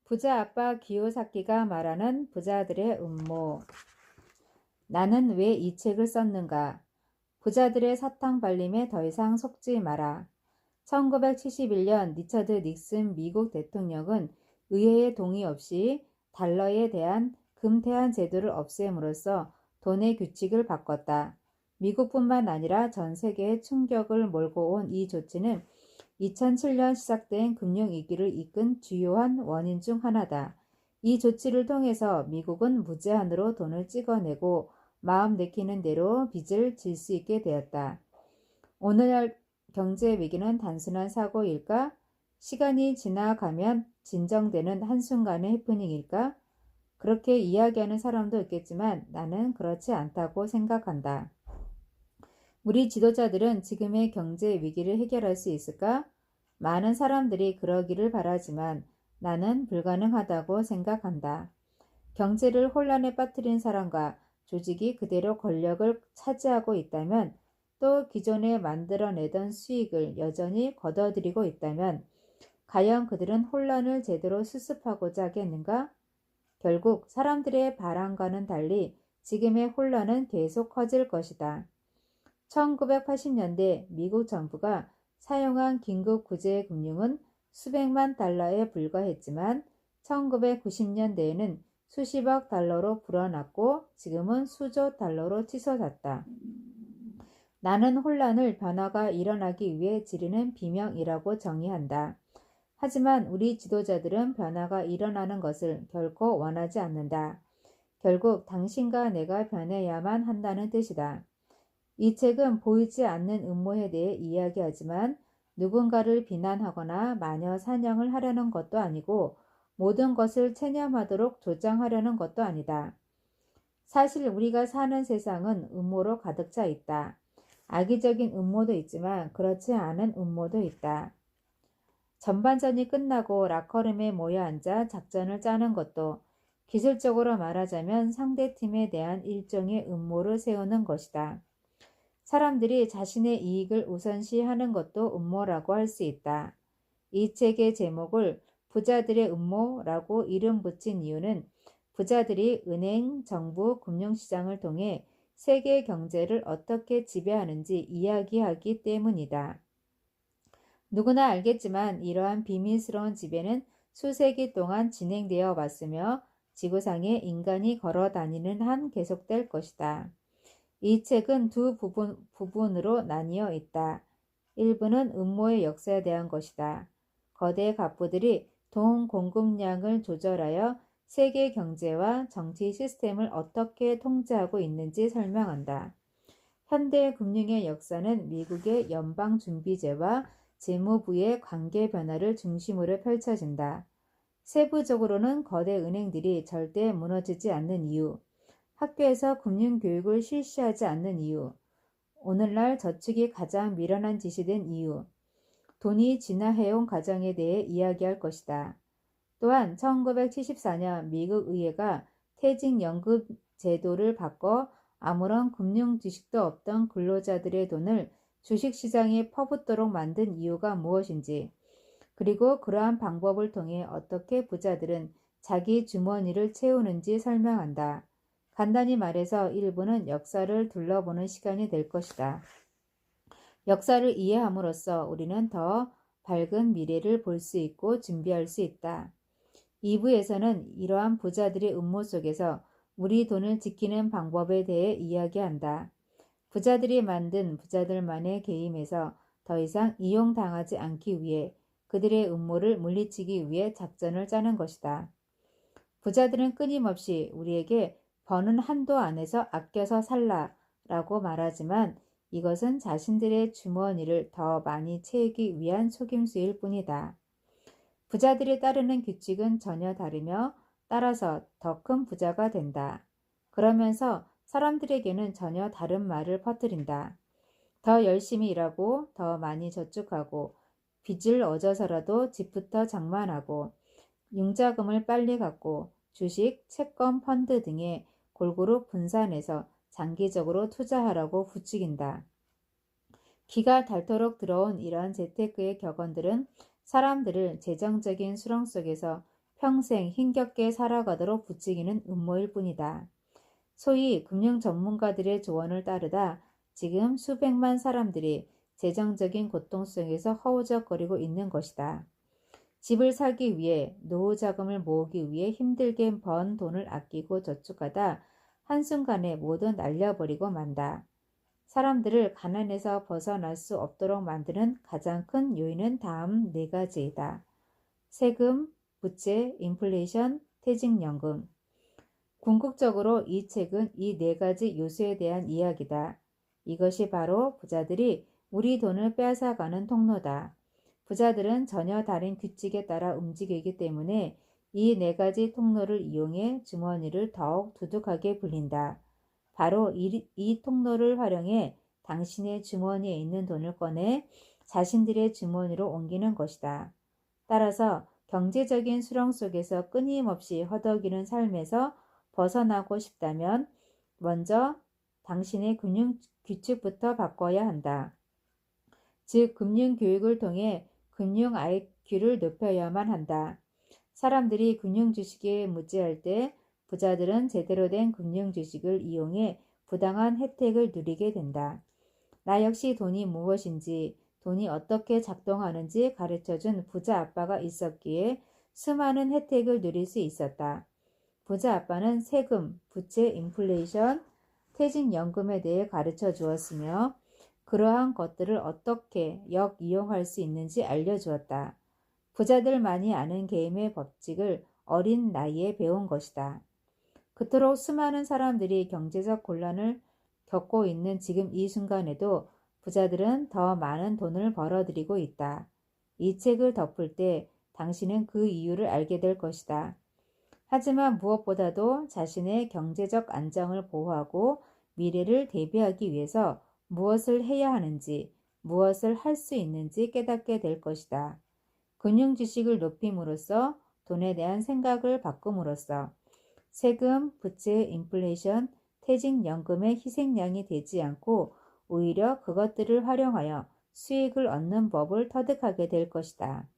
부자 아빠 기요사키가 말하는 부자들의 음모. 나는 왜 이 책을 썼는가? 부자들의 사탕 발림에 더 이상 속지 마라. 1971년 리처드 닉슨 미국 대통령은 의회의 동의 없이 달러에 대한 금태한 제도를 없앰으로써 돈의 규칙을 바꿨다. 미국뿐만 아니라 전 세계에 충격을 몰고 온 이 조치는 2007년 시작된 금융위기를 이끈 주요한 원인 중 하나다. 이 조치를 통해서 미국은 무제한으로 돈을 찍어내고 마음 내키는 대로 빚을 질 수 있게 되었다. 오늘날 경제 위기는 단순한 사고일까? 시간이 지나가면 진정되는 한순간의 해프닝일까? 그렇게 이야기하는 사람도 있겠지만 나는 그렇지 않다고 생각한다. 우리 지도자들은 지금의 경제 위기를 해결할 수 있을까? 많은 사람들이 그러기를 바라지만 나는 불가능하다고 생각한다. 경제를 혼란에 빠뜨린 사람과 조직이 그대로 권력을 차지하고 있다면, 또 기존에 만들어내던 수익을 여전히 걷어들이고 있다면 과연 그들은 혼란을 제대로 수습하고자 하겠는가? 결국 사람들의 바람과는 달리 지금의 혼란은 계속 커질 것이다. 1980년대 미국 정부가 사용한 긴급 구제 금융은 수백만 달러에 불과했지만 1990년대에는 수십억 달러로 불어났고 지금은 수조 달러로 치솟았다. 나는 혼란을 변화가 일어나기 위해 지르는 비명이라고 정의한다. 하지만 우리 지도자들은 변화가 일어나는 것을 결코 원하지 않는다. 결국 당신과 내가 변해야만 한다는 뜻이다. 이 책은 보이지 않는 음모에 대해 이야기하지만 누군가를 비난하거나 마녀 사냥을 하려는 것도 아니고 모든 것을 체념하도록 조장하려는 것도 아니다. 사실 우리가 사는 세상은 음모로 가득 차 있다. 악의적인 음모도 있지만 그렇지 않은 음모도 있다. 전반전이 끝나고 라커룸에 모여 앉아 작전을 짜는 것도 기술적으로 말하자면 상대팀에 대한 일종의 음모를 세우는 것이다. 사람들이 자신의 이익을 우선시하는 것도 음모라고 할 수 있다. 이 책의 제목을 부자들의 음모라고 이름 붙인 이유는 부자들이 은행, 정부, 금융시장을 통해 세계 경제를 어떻게 지배하는지 이야기하기 때문이다. 누구나 알겠지만 이러한 비밀스러운 지배는 수세기 동안 진행되어 왔으며 지구상에 인간이 걸어 다니는 한 계속될 것이다. 이 책은 두 부분으로 나뉘어 있다. 일부는 음모의 역사에 대한 것이다. 거대 갑부들이 돈 공급량을 조절하여 세계 경제와 정치 시스템을 어떻게 통제하고 있는지 설명한다. 현대 금융의 역사는 미국의 연방준비제와 재무부의 관계 변화를 중심으로 펼쳐진다. 세부적으로는 거대 은행들이 절대 무너지지 않는 이유, 학교에서 금융교육을 실시하지 않는 이유, 오늘날 저축이 가장 미련한 짓이 된 이유, 돈이 진화해온 과정에 대해 이야기할 것이다. 또한 1974년 미국 의회가 퇴직연금 제도를 바꿔 아무런 금융 지식도 없던 근로자들의 돈을 주식시장에 퍼붓도록 만든 이유가 무엇인지, 그리고 그러한 방법을 통해 어떻게 부자들은 자기 주머니를 채우는지 설명한다. 간단히 말해서 일부는 역사를 둘러보는 시간이 될 것이다. 역사를 이해함으로써 우리는 더 밝은 미래를 볼 수 있고 준비할 수 있다. 2부에서는 이러한 부자들의 음모 속에서 우리 돈을 지키는 방법에 대해 이야기한다. 부자들이 만든 부자들만의 게임에서 더 이상 이용당하지 않기 위해 그들의 음모를 물리치기 위해 작전을 짜는 것이다. 부자들은 끊임없이 우리에게 버는 한도 안에서 아껴서 살라라고 말하지만 이것은 자신들의 주머니를 더 많이 채우기 위한 속임수일 뿐이다. 부자들이 따르는 규칙은 전혀 다르며 따라서 더 큰 부자가 된다. 그러면서 사람들에게는 전혀 다른 말을 퍼뜨린다. 더 열심히 일하고 더 많이 저축하고 빚을 얻어서라도 집부터 장만하고 융자금을 빨리 갚고 주식, 채권, 펀드 등에 골고루 분산해서 장기적으로 투자하라고 부추긴다. 기가 닳도록 들어온 이러한 재테크의 격언들은 사람들을 재정적인 수렁 속에서 평생 힘겹게 살아가도록 부추기는 음모일 뿐이다. 소위 금융 전문가들의 조언을 따르다 지금 수백만 사람들이 재정적인 고통 속에서 허우적거리고 있는 것이다. 집을 사기 위해 노후 자금을 모으기 위해 힘들게 번 돈을 아끼고 저축하다 한순간에 모두 날려버리고 만다. 사람들을 가난에서 벗어날 수 없도록 만드는 가장 큰 요인은 다음 4가지이다. 세금, 부채, 인플레이션, 퇴직연금. 궁극적으로 이 책은 이 4가지 요소에 대한 이야기다. 이것이 바로 부자들이 우리 돈을 빼앗아가는 통로다. 부자들은 전혀 다른 규칙에 따라 움직이기 때문에 이 4가지 통로를 이용해 주머니를 더욱 두둑하게 불린다. 바로 이 통로를 활용해 당신의 주머니에 있는 돈을 꺼내 자신들의 주머니로 옮기는 것이다. 따라서 경제적인 수렁 속에서 끊임없이 허덕이는 삶에서 벗어나고 싶다면 먼저 당신의 금융 규칙부터 바꿔야 한다. 즉 금융교육을 통해 금융 IQ를 높여야만 한다. 사람들이 금융 주식에 무지할 때 부자들은 제대로 된 금융 주식을 이용해 부당한 혜택을 누리게 된다. 나 역시 돈이 무엇인지, 돈이 어떻게 작동하는지 가르쳐준 부자 아빠가 있었기에 수많은 혜택을 누릴 수 있었다. 부자 아빠는 세금, 부채, 인플레이션, 퇴직연금에 대해 가르쳐 주었으며 그러한 것들을 어떻게 역이용할 수 있는지 알려주었다. 부자들만이 아는 게임의 법칙을 어린 나이에 배운 것이다. 그토록 수많은 사람들이 경제적 곤란을 겪고 있는 지금 이 순간에도 부자들은 더 많은 돈을 벌어들이고 있다. 이 책을 덮을 때 당신은 그 이유를 알게 될 것이다. 하지만 무엇보다도 자신의 경제적 안정을 보호하고 미래를 대비하기 위해서 무엇을 해야 하는지, 무엇을 할 수 있는지 깨닫게 될 것이다. 금융 지식을 높임으로써 돈에 대한 생각을 바꿈으로써 세금, 부채, 인플레이션, 퇴직연금의 희생양이 되지 않고 오히려 그것들을 활용하여 수익을 얻는 법을 터득하게 될 것이다.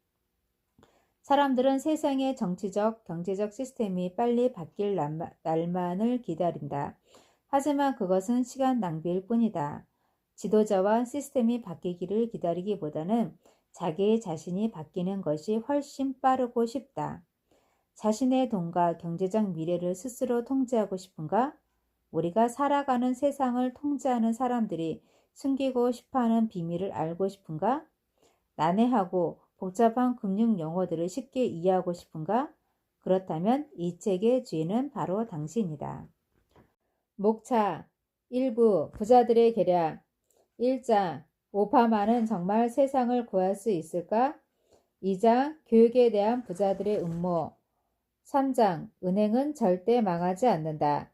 사람들은 세상의 정치적, 경제적 시스템이 빨리 바뀔 날만을 기다린다. 하지만 그것은 시간 낭비일 뿐이다. 지도자와 시스템이 바뀌기를 기다리기보다는 자기 자신이 바뀌는 것이 훨씬 빠르고 쉽다. 자신의 돈과 경제적 미래를 스스로 통제하고 싶은가? 우리가 살아가는 세상을 통제하는 사람들이 숨기고 싶어하는 비밀을 알고 싶은가? 난해하고 복잡한 금융 용어들을 쉽게 이해하고 싶은가? 그렇다면 이 책의 주인은 바로 당신이다. 목차 1부 부자들의 계략 1장 오바마는 정말 세상을 구할 수 있을까? 2장 교육에 대한 부자들의 음모 3장 은행은 절대 망하지 않는다.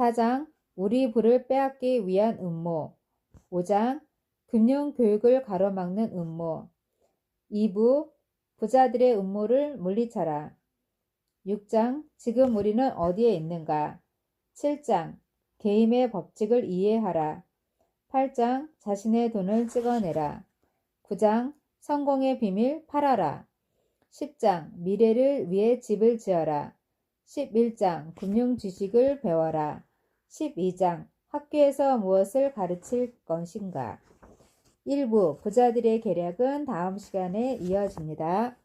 4장 우리 부를 빼앗기 위한 음모 5장 금융교육을 가로막는 음모 2부 부자들의 음모를 물리쳐라. 6장 지금 우리는 어디에 있는가? 7장 게임의 법칙을 이해하라. 8장 자신의 돈을 찍어내라. 9장 성공의 비밀 팔아라. 10장 미래를 위해 집을 지어라. 11장 금융 지식을 배워라. 12장 학교에서 무엇을 가르칠 것인가? 1부 부자들의 계략은 다음 시간에 이어집니다.